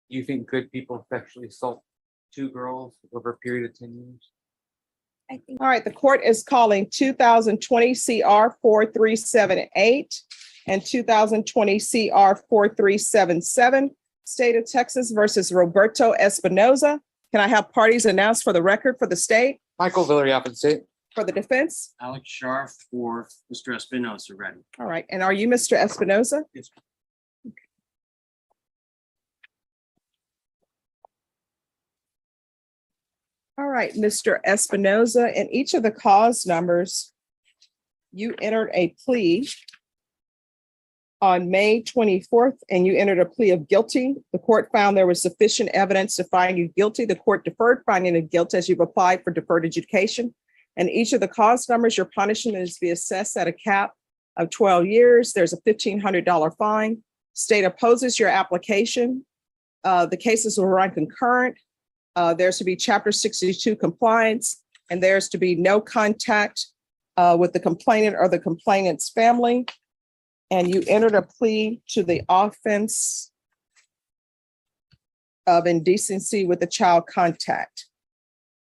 you think good people sexually assault two girls over a period of 10 years? All right, the court is calling 2020 CR 4378 and 2020 CR 4377, State of Texas versus Roberto Espinosa. Can I have parties announced for the record for the state, Michael Villarreal for the state. for the defense? Alex Scharf for Mr. Espinosa, ready. All right, and are you Mr. Espinosa? Yes. All right, Mr. Espinosa, in each of the cause numbers, you entered a plea on May 24th, and you entered a plea of guilty. The court found there was sufficient evidence to find you guilty. The court deferred finding of guilt as you've applied for deferred adjudication. And each of the cause numbers, your punishment is to be assessed at a cap of 12 years. There's a $1,500 fine. State opposes your application. The cases will run concurrent. There's to be Chapter 62 compliance, and there's to be no contact with the complainant or the complainant's family. And you entered a plea to the offense of indecency with the child contact.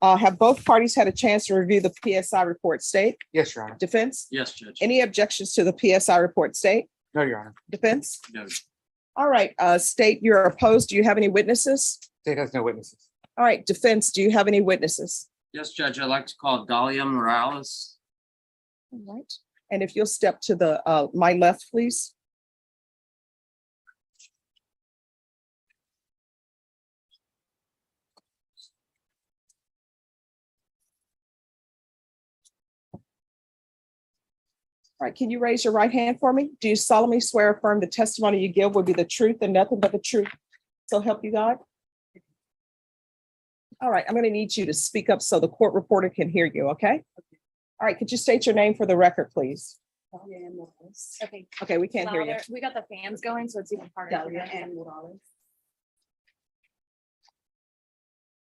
Have both parties had a chance to review the PSI report, state? Yes, Your Honor. Defense? Yes, Judge. Any objections to the PSI report, state? No, Your Honor. Defense? No. All right, state, you're opposed. Do you have any witnesses? State has no witnesses. All right, defense, do you have any witnesses? Yes, Judge. I'd like to call Dahlia Morales. All right, and if you'll step to the my left, please. All right, can you raise your right hand for me? Do you solemnly swear or affirm the testimony you give will be the truth and nothing but the truth? So help you God? All right, I'm going to need you to speak up so the court reporter can hear you, okay? All right, could you state your name for the record, please? Okay. Okay, we can't hear you. louder. We got the fans going, so it's even harder. to hear.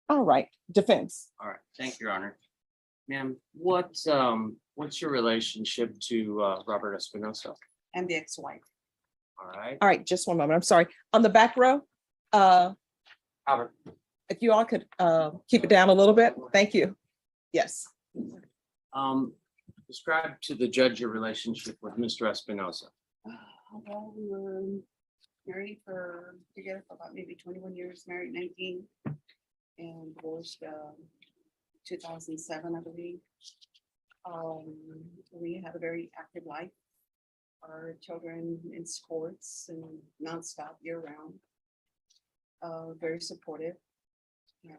All right, defense. All right. Thank you, Your Honor. Ma'am, what's your relationship to Robert Espinosa? And the ex-wife. All right. All right, just one moment. I'm sorry. On the back row, Albert. if you all could keep it down a little bit. Thank you. Yes. Describe to the judge your relationship with Mr. Espinosa. Well, we were married together for about maybe 21 years, married 19, and divorced 2007, I believe. We had a very active life. Our children in sports and nonstop year round. Very supportive and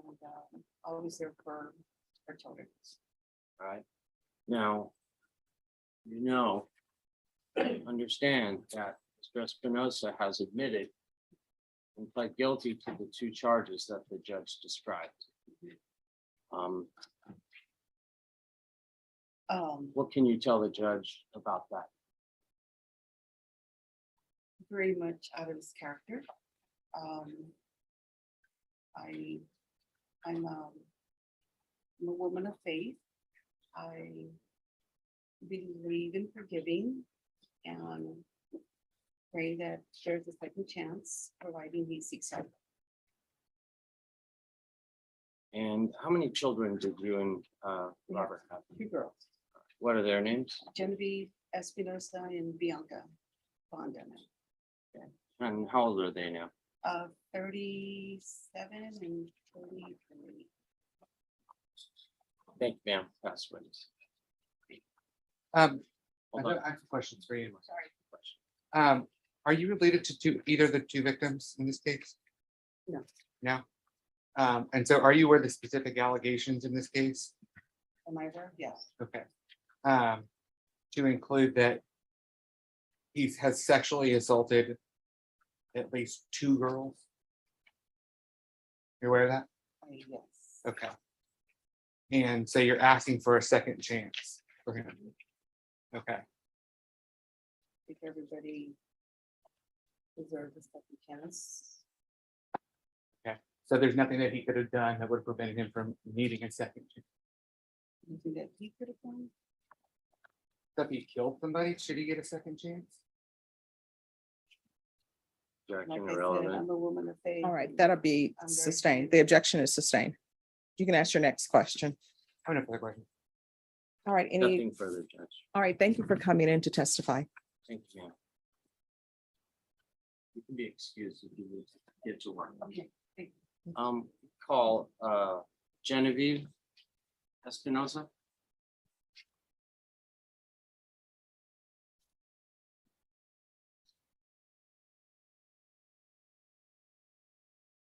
always there for our children. All right. Now, understand that Mr. Espinosa has admitted and pled guilty to the two charges that the judge described. What can you tell the judge about that? Very much out of his character. I'm a woman of faith. I believe in forgiving and pray that there's a second chance, providing he seeks help. And how many children did you and Robert have? 2 girls, What are their names? Genevieve Espinosa and Bianca Bondana. And how old are they now? 37 and 43. Thank you, ma'am. Pass witness. I Hold on. have some questions for you. Sorry. Are you related to either of the two victims in this case? No. No? And so are you aware of the specific allegations in this case? Am I aware? Yes. Okay. To include that he has sexually assaulted at least 2 girls? You're aware of that? Yes. Okay. And so you're asking for a second chance for him? Okay. If everybody deserves a second chance. So there's nothing that he could have done that would have prevented him from needing a second chance? Anything that he could have done? So if he killed somebody, should he get a second chance? Objection Like I said, irrelevant. I'm a woman of faith. All right, and that'll be I'm very sustained. The committed. objection is sustained. You can ask your next question. I have no further questions. All right, any, Nothing further, Judge. all right, thank you for coming in to testify. Thank you, ma'am. You can be excused if you need to get to work. Okay, thank Call Genevieve Espinosa.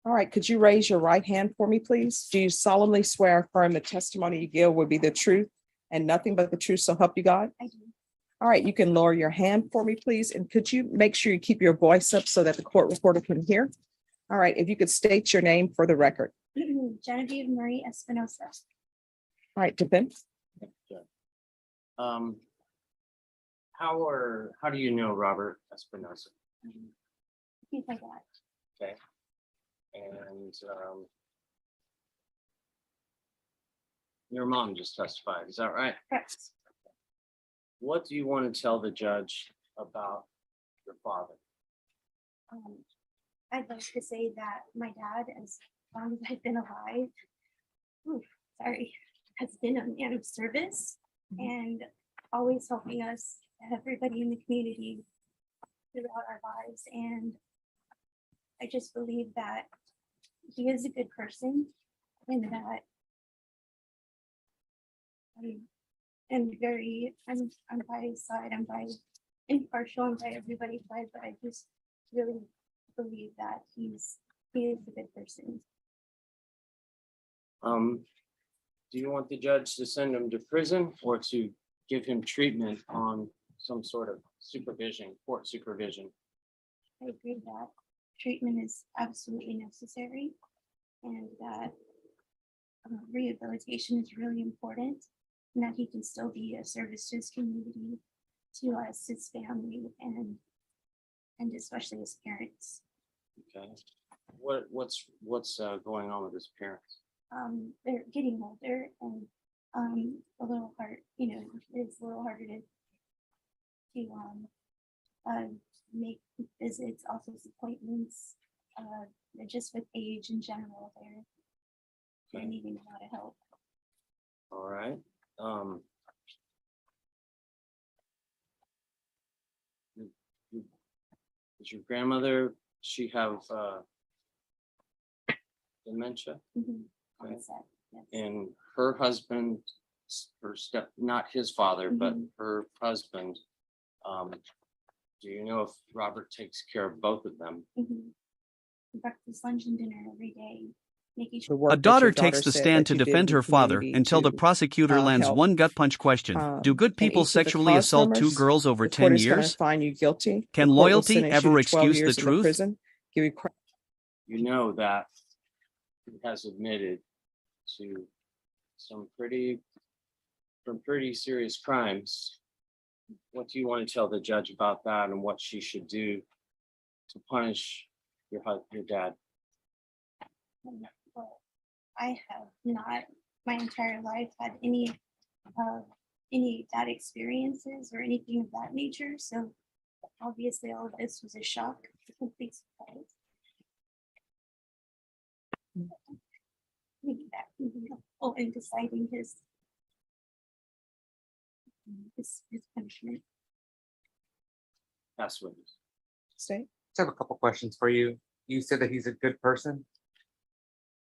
All right, could you raise your right hand for me, please? Do you solemnly swear or affirm the testimony you give will be the truth and nothing but the truth, so help you God? I do. All right, you can lower your hand for me, please. And could you make sure you keep your voice up so that the court reporter can hear? All right, if you could state your name for the record. Genevieve Marie Espinosa. All right, defense. Um, how do you know Robert Espinosa? He's my dad. Okay. And your mom just testified, is that right? Correct. What do you want to tell the judge about your father? I'd like to say that my dad, as long as I've been alive, has been a man of service and always helping us, everybody in the community throughout our lives. And I just believe that he is a good person and that I'm by his side, I'm by impartial, I'm by everybody's side, but I just really believe that he is a good person. Do you want the judge to send him to prison or to give him treatment on some sort of supervision, court supervision? I agree that treatment is absolutely necessary and that rehabilitation is really important and that he can still be a service to his community, to us, his family, and especially his parents. Okay. What's going on with his parents? They're getting older and a little hard, it's a little harder to make visits, office appointments, just with age in general, they're needing a lot of help. All right. Does your grandmother, she have dementia? Mhm. Okay. Onset, yes. And her husband, not his father, but Mhm. her husband, do you know if Robert takes care of both of them? Mhm. Breakfast, lunch, and dinner every day, making The sure. work A that daughter your takes the said stand that to you did defend in her the father community until the to, prosecutor lands help. one gut punch question. Do good And people each of the sexually cause assault two numbers, girls over the 10 court is going to years? find you guilty. Can The court will loyalty sentence ever you to 12 excuse the years in truth? prison, give you You know that he has admitted to some pretty serious crimes. What do you want to tell the judge about that and what she should do to punish your dad? Well, I have not my entire life had any bad experiences or anything of that nature. So obviously all of this was a shock, a complete surprise. Maybe that can be helpful in deciding his punishment. That's what it is. state. Just have a couple questions for you. You said that he's a good person.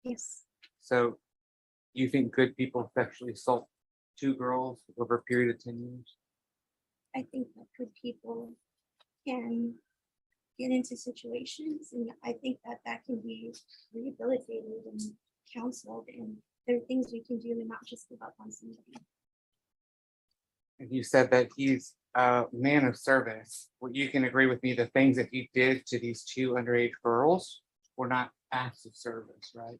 Yes, So you think good people sexually assault two girls over a period of 10 years? I think that good people can get into situations, and I think that that can be rehabilitated and counseled, and there are things we can do and not just give up on somebody. And you said that he's a man of service. Well, you can agree with me, the things that he did to these two underage girls were not acts of service, right?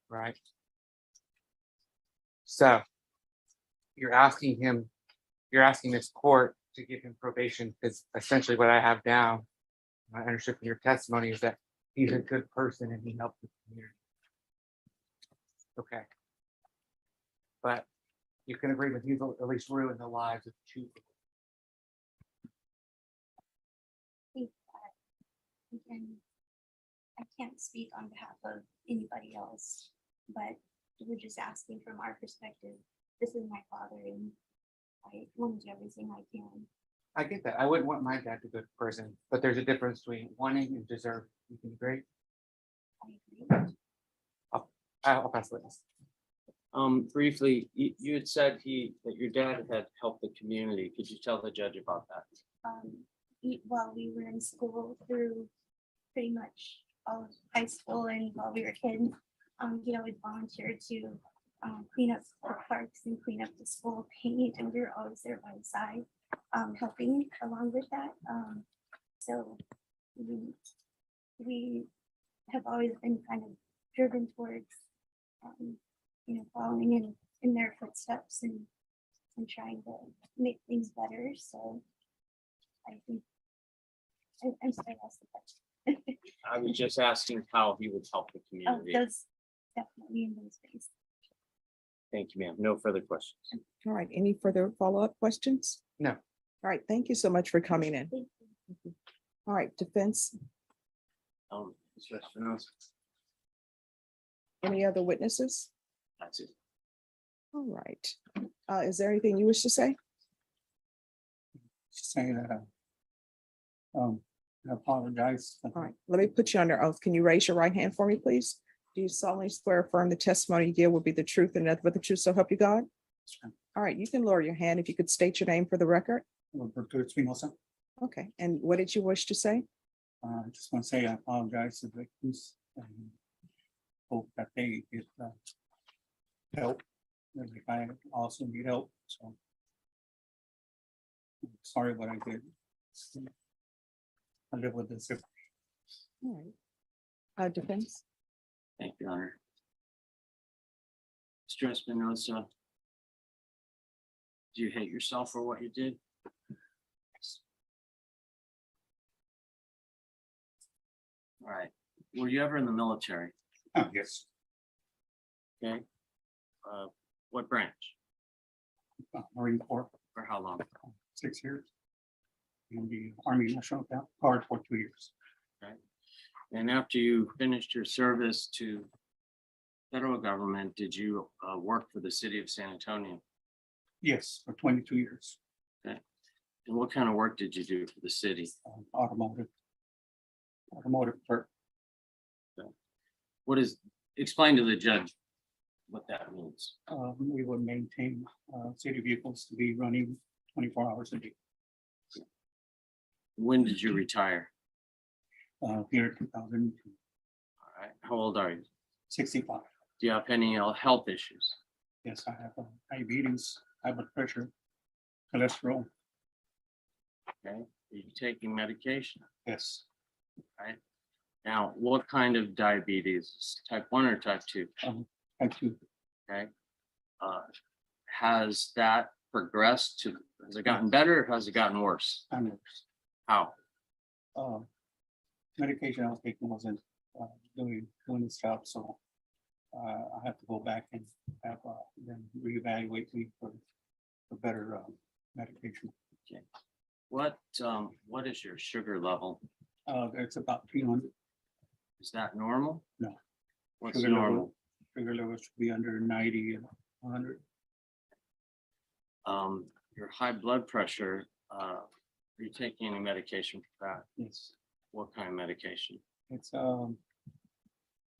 Right. So you're asking this court to give him probation because essentially what I have down, I understood from your testimony, is that he's a good person and he helped the community. Okay. But you can agree that he's at least ruined the lives of two people. again, I can't speak on behalf of anybody else, but we're just asking from our perspective. This is my father and I want to do everything I can. I get that. I wouldn't want my dad to go to prison, but there's a difference between wanting and deserve. You can agree? I agree. I'll pass the witness. Briefly, you had said that your dad had helped the community. Could you tell the judge about that? While we were in school through pretty much all of high school and while we were kids, he always volunteered to clean up the parks and clean up the school paint, and we were always there by his side, helping along with that. So we have always been kind of driven towards, following in their footsteps and trying to make things better. So I think I'm sorry, I asked the question. I was just asking how he would help the Oh, community. that's definitely in those ways. Thank you, ma'am. No further questions. All right, any further follow-up questions? No. All right, thank you so much for coming in. Thank you. All right, defense, Mr. Espinosa, any other witnesses? that's it. All right, is there anything you wish to say? Say that, I apologize. All right, let me put you under oath. Can you raise your right hand for me, please? Do you solemnly swear or affirm the testimony you give will be the truth and nothing but the truth, so help you God? All right, you can lower your hand if you could state your name for the record. Roberto Espinosa. Okay, and what did you wish to say? I just want to say I apologize to the victims and hope that they get help. And if I also need help, so. I'm sorry what I did. I live with this. All right. Defense, Thank you, Your Honor. Mr. Espinosa, do you hate yourself for what you did? All right. Were you ever in the military? Yes, Okay. What branch? Marine Corps, For how long? 6 years. In the Army National Guard for 2 years. And after you finished your service to federal government, did you work for the city of San Antonio? Yes, for 22 years. And what kind of work did you do for the city? Automotive clerk. Explain to the judge what that means. We would maintain city vehicles to be running 24 hours a day. When did you retire? Here in 2065. All right. How old are you? Do you have any health issues? Yes, I have diabetes, high blood pressure, cholesterol. Okay. Are you taking medication? Yes, Now, what kind of diabetes? Type 1 or type 2? type 2. Okay. Has that progressed to, has it gotten better or has it gotten worse? And How? medication I was taking wasn't doing its job, so I have to go back and have them reevaluate me for better medication. What is your sugar level? It's about 300. Is that normal? No. What's Sugar level. normal? Sugar level should be under 90 and 100. Your high blood pressure, are you taking any medication for that? Yes, What kind of medication? it's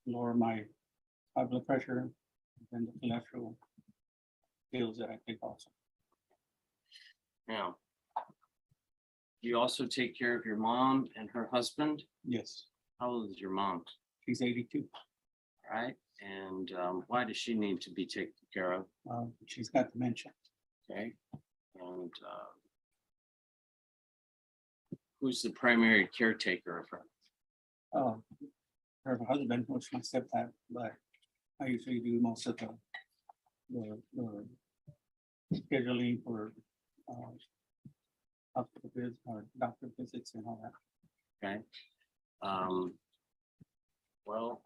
lower my high blood pressure and the cholesterol pills that I take also. Now, you also take care of your mom and her husband. Yes, How old is your mom? she's 82. All right, and why does she need to be taken care of? She's got dementia. Okay, and who's the primary caretaker of her? Her husband, which my stepdad, but I usually do most of the scheduling for hospital visits or doctor visits and all that. Okay. Well,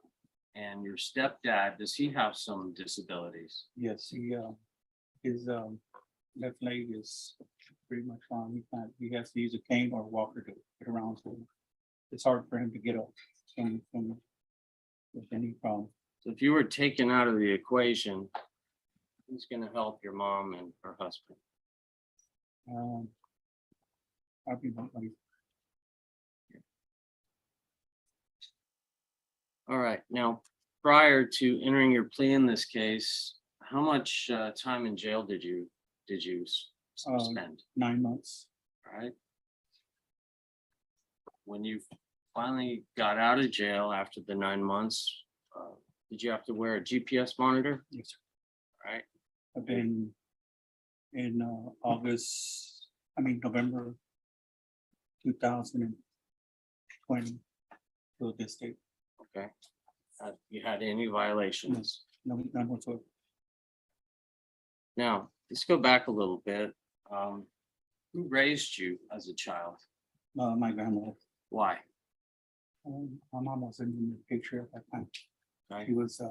and your stepdad, does he have some disabilities? Yes, his left leg is pretty much gone. He has to use a cane or walker to get around, so it's hard for him to get up from with any problem. So if you were taken out of the equation, who's gonna help your mom and her husband? I'll be like, All right, now, prior to entering your plea in this case, how much time in jail did you spend? 9 months. All right. When you finally got out of jail after the 9 months, did you have to wear a GPS monitor? Yes, sir. All right, I've been in November 2020 to this date. okay. Have you had any violations? No, none whatsoever. Now, let's go back a little bit. Who raised you as a child? My grandmother, Why? my mom wasn't in the picture at that time. Okay. She was,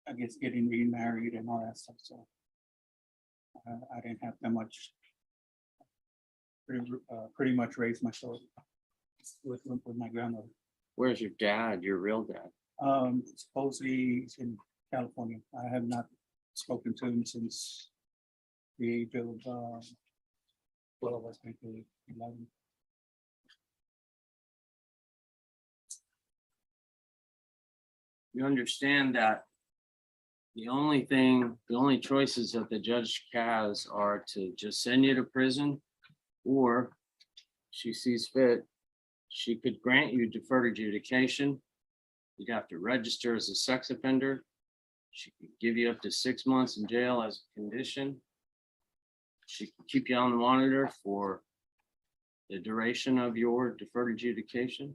I guess, getting remarried and all that stuff, so I didn't have that much. Pretty much raised myself with my grandmother. Where's your dad, your real dad? Supposedly he's in California. I have not spoken to him since the age of 12, I think, or 11. You understand that the only choices that the judge has are to just send you to prison, or she sees fit, she could grant you deferred adjudication. You'd have to register as a sex offender. She could give you up to 6 months in jail as a condition. She can keep you on the monitor for the duration of your deferred adjudication.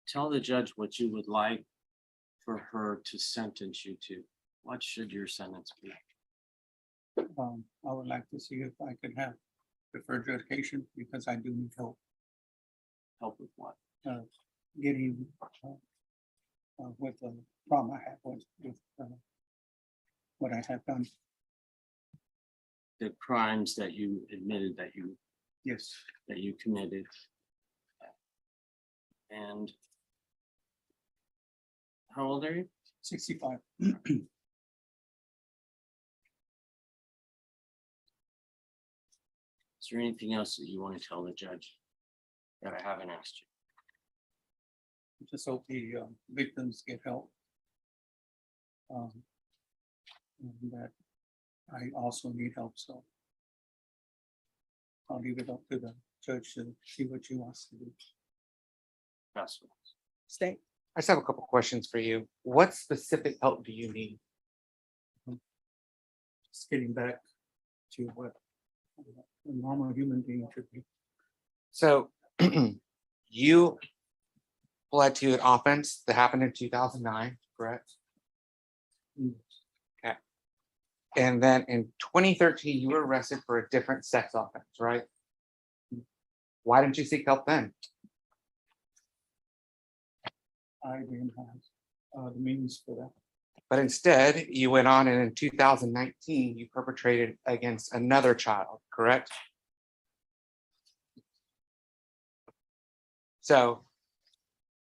Tell the judge what you would like for her to sentence you to. What should your sentence be? I would like to see if I could have deferred adjudication because I do need help Help with what? getting with the problem I have with what I have done. The crimes that you admitted that Yes, you committed. And how old are you? 65. Is there anything else that you want to tell the judge that I haven't asked you? Just hope the victims get help. And that I also need help, so I'll leave it up to the judge to see what she wants to do. That's all. State. I just have a couple questions for you. What specific help do you need? Just getting back to what a normal human being should be. So you pled to an offense that happened in 2009, correct? Okay. And then in 2013, you were arrested for a different sex offense, right? Why didn't you seek help then? I didn't have the means for that. But instead, you went on and in 2019, you perpetrated against another child, correct? So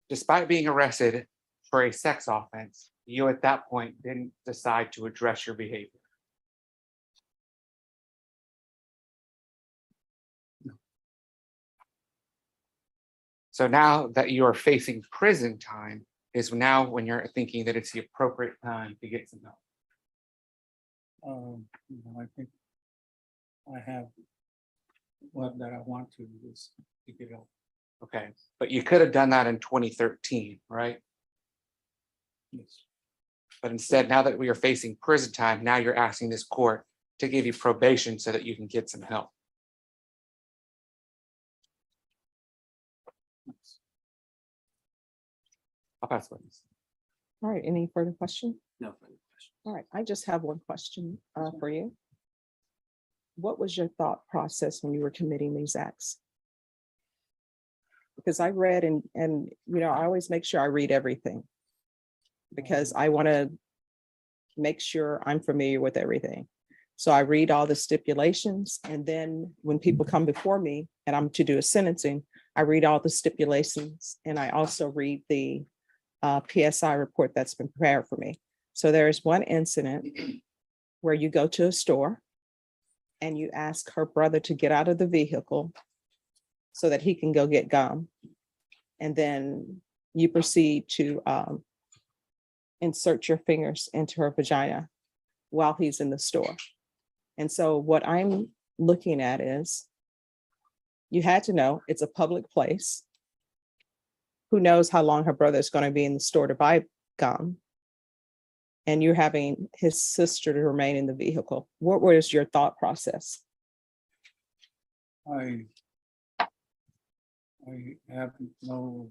despite being arrested for a sex offense, you at that point didn't decide to address your behavior. So now that you are facing prison time is now when you're thinking that it's the appropriate time to get some help. I think I have what that I want to is to get help. Okay, but you could have done that in 2013, right? Yes. But instead, now that we are facing prison time, now you're asking this court to give you probation so that you can get some help. I'll pass the witness. All right, any further question? No further questions. All right, I just have one question for you. What was your thought process when you were committing these acts? Because I read and I always make sure I read everything because I want to make sure I'm familiar with everything. So I read all the stipulations, and then when people come before me and I'm to do a sentencing, I read all the stipulations, and I also read the PSI report that's been prepared for me. So there is one incident where you go to a store and you ask her brother to get out of the vehicle so that he can go get gum. And then you proceed to insert your fingers into her vagina while he's in the store. And so what I'm looking at is, you had to know it's a public place. Who knows how long her brother is going to be in the store to buy gum? And you're having his sister to remain in the vehicle. What was your thought process? I have no.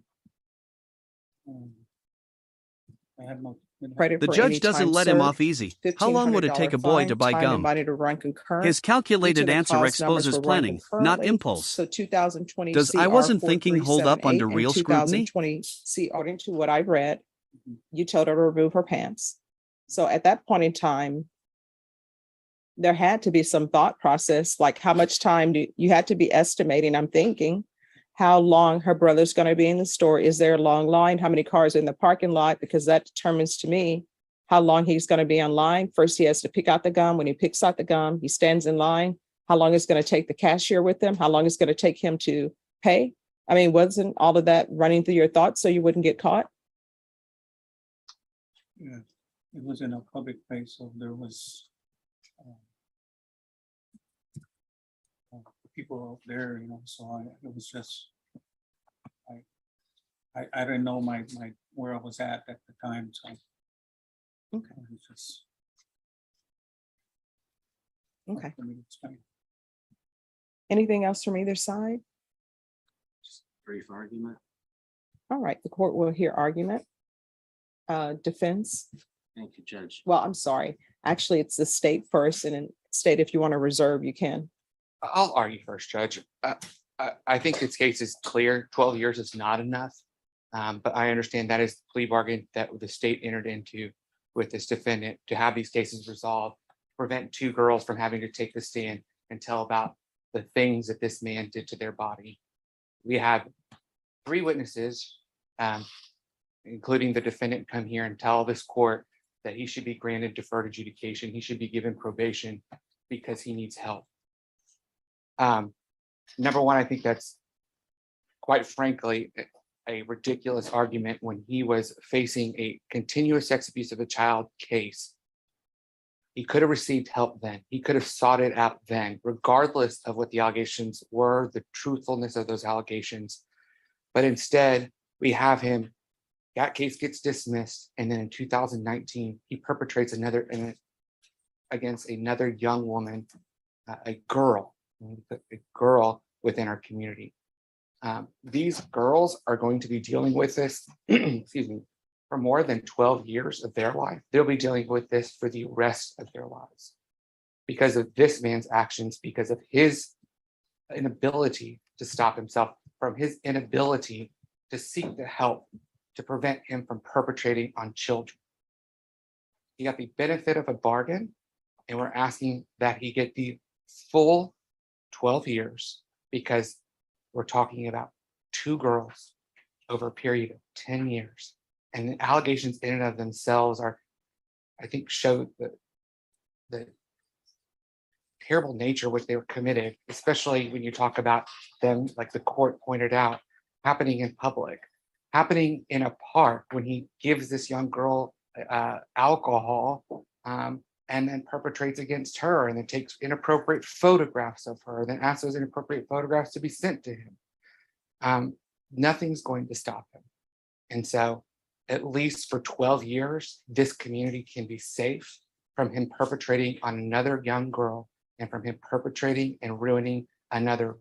I have no. Credit The for judge any doesn't time let him served, off easy. How long would it take a $1,500 boy to fine, buy time gum? invited to run concurrent. His Each calculated of the answer cause numbers exposes were run planning, not concurrently. impulse. So 2020 Does I CR wasn't thinking hold up 4378 under and real scrutiny? 2020 CR, according to what I read, you told her to remove her pants. So at that point in time, there had to be some thought process, like how much time do you had to be estimating? I'm thinking how long her brother's going to be in the store. Is there a long line? How many cars are in the parking lot? Because that determines to me how long he's going to be on line. First, he has to pick out the gum. When he picks out the gum, he stands in line. How long it's going to take the cashier with him? How long it's going to take him to pay? I mean, wasn't all of that running through your thoughts so you wouldn't get caught? Yeah, it was in a public place, so there was. People out there, you know, so it was just. I didn't know my where I was at the time, so. Okay. It was just. Okay. for me to explain. Anything else from either side? Brief argument. All right, the court will hear argument. Defense. Thank you, Judge. Well, I'm sorry. Actually, it's the state first, and then state if you want to reserve, you can. I'll argue first, Judge. I think this case is clear. 12 years is not enough. But I understand that is the plea bargain that the state entered into with this defendant to have these cases resolved, prevent two girls from having to take the stand and tell about the things that this man did to their body. We have 3 witnesses, including the defendant, come here and tell this court that he should be granted deferred adjudication. He should be given probation because he needs help. Number one, I think that's quite frankly a ridiculous argument when he was facing a continuous sex abuse of a child case. He could have received help then. He could have sought it out then, regardless of what the allegations were, the truthfulness of those allegations. But instead, we have him, that case gets dismissed. And then in 2019, he perpetrates another against another young woman, a girl within our community. These girls are going to be dealing with this, excuse me, for more than 12 years of their life. They'll be dealing with this for the rest of their lives because of this man's actions, because of his inability to stop himself, from his inability to seek the help to prevent him from perpetrating on children. He got the benefit of a bargain, and we're asking that he get the full 12 years because we're talking about 2 girls over a period of 10 years. And the allegations in and of themselves are, I think, show the terrible nature which they were committed, especially when you talk about them, like the court pointed out, happening in public, happening in a park when he gives this young girl alcohol and then perpetrates against her and then takes inappropriate photographs of her, then asks those inappropriate photographs to be sent to him. Nothing's going to stop him. And so at least for 12 years, this community can be safe from him perpetrating on another young girl and from him perpetrating and ruining another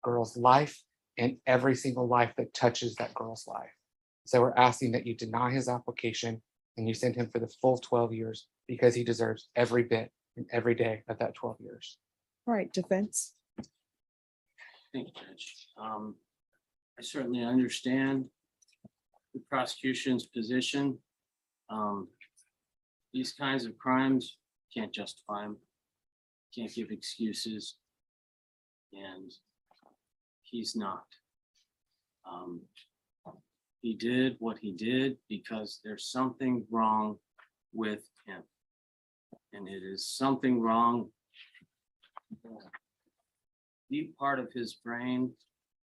girl's life and every single life that touches that girl's life. So we're asking that you deny his application and you send him for the full 12 years because he deserves every bit and every day of that 12 years. All right, defense. Thank you, Judge. I certainly understand the prosecution's position. These kinds of crimes can't justify them. can't give excuses. And he's not. He did what he did because there's something wrong with him. And it is something wrong deep part of his brain.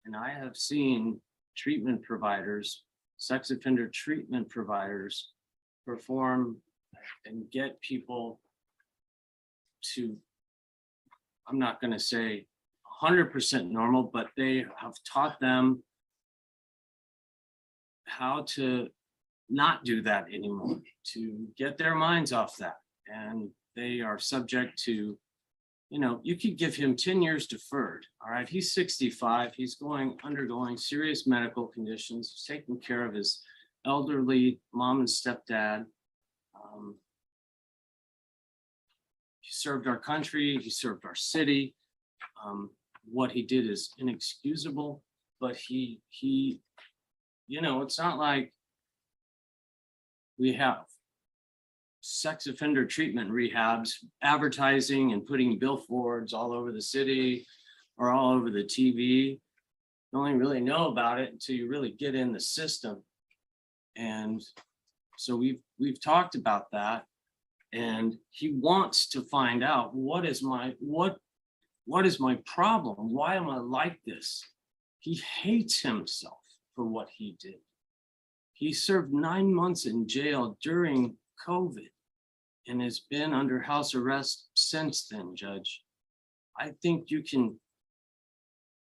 And I have seen treatment providers, sex offender treatment providers perform and get people to, I'm not going to say 100% normal, but they have taught them how to not do that anymore, to get their minds off that. And they are subject to, you know, you could give him 10 years deferred. All right. He's 65. He's undergoing serious medical conditions, he's taking care of his elderly mom and stepdad. He served our country. He served our city. What he did is inexcusable, but he, you know, it's not like we have sex offender treatment rehabs advertising and putting billboards all over the city or all over the TV. You only really know about it until you really get in the system. And so we've talked about that. And he wants to find out what is my problem? Why am I like this? He hates himself for what he did. He served 9 months in jail during COVID and has been under house arrest since then, Judge. I think you can,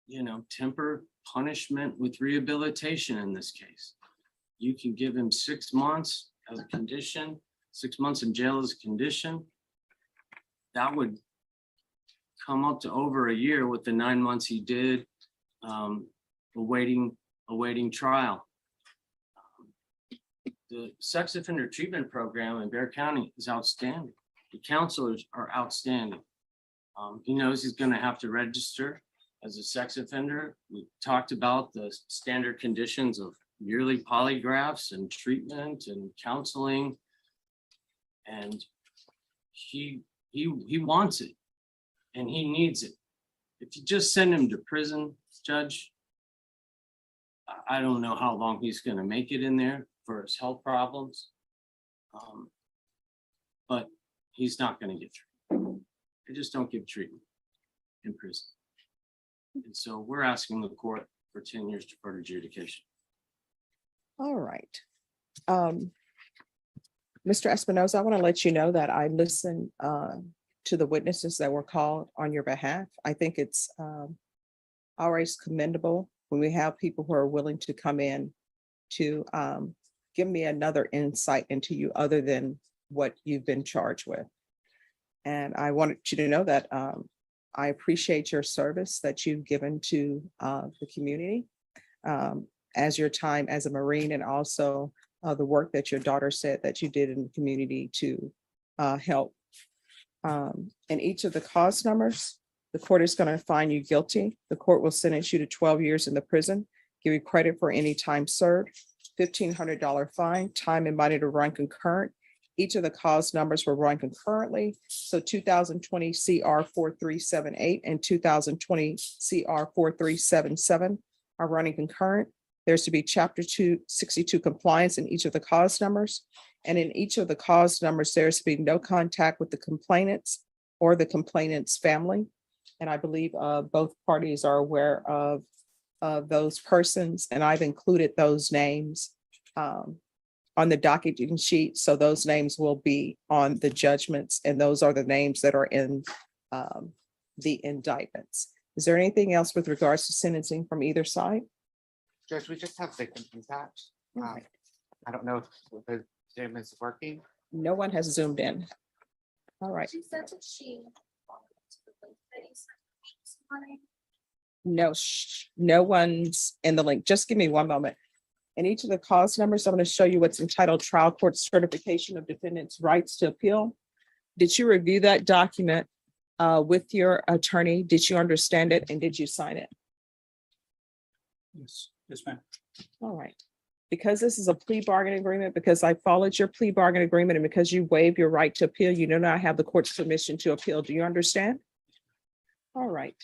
you know, temper punishment with rehabilitation in this case. You can give him 6 months as a condition, 6 months in jail as a condition. That would come up to over a year with the 9 months he did awaiting trial. The sex offender treatment program in Bexar County is outstanding. The counselors are outstanding. He knows he's going to have to register as a sex offender. We talked about the standard conditions of yearly polygraphs and treatment and counseling. And he wants it and he needs it. If you just send him to prison, Judge, I don't know how long he's going to make it in there for his health problems. But he's not going to get treatment. They just don't give treatment in prison. And so we're asking the court for 10 years deferred adjudication. All right. Mr. Espinosa, I want to let you know that I listened to the witnesses that were called on your behalf. I think it's always commendable when we have people who are willing to come in to give me another insight into you other than what you've been charged with. And I wanted you to know that I appreciate your service that you've given to the community as your time as a Marine, and also the work that your daughter said that you did in the community to help. In each of the cause numbers, the court is going to find you guilty. The court will sentence you to 12 years in the prison, give you credit for any time served, $1,500 fine, time and money to run concurrent. Each of the cause numbers will run concurrently. So 2020 CR 4378 and 2020 CR 4377 are running concurrent. There's to be Chapter 262 compliance in each of the cause numbers. And in each of the cause numbers, there's to be no contact with the complainants or the complainant's family. And I believe both parties are aware of those persons, and I've included those names on the docketing sheet. So those names will be on the judgments, and those are the names that are in the indictments. Is there anything else with regards to sentencing from either side? Judge, we just have victim impact. Right. I don't know if the Zoom is working. No one has zoomed in. All right. She said that she wanted to the link that you sent this morning. No, no one's in the link. Just give me one moment. In each of the cause numbers, I'm going to show you what's entitled Trial Court Certification of Defendant's Rights to Appeal. Did you review that document with your attorney? Did you understand it and did you sign it? Yes, yes, ma'am. All right. because this is a plea bargaining agreement, because I followed your plea bargaining agreement, and because you waived your right to appeal, you do not have the court's permission to appeal. Do you understand? All right.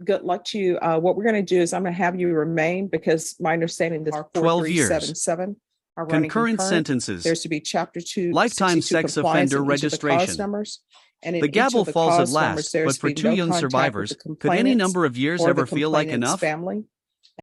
Good luck to you. What we're going to do is I'm going to have you remain, because my understanding is 12 years. 4377 are running Concurrent concurrent. sentences. There's to be chapter 2. Lifetime 62 sex compliance offender in each of the cause registration. numbers. And in The each gavel of the falls at cause numbers, last, there's but to for be two no young contact with survivors, the could any complainants number of years or the ever feel like complainant's enough? family.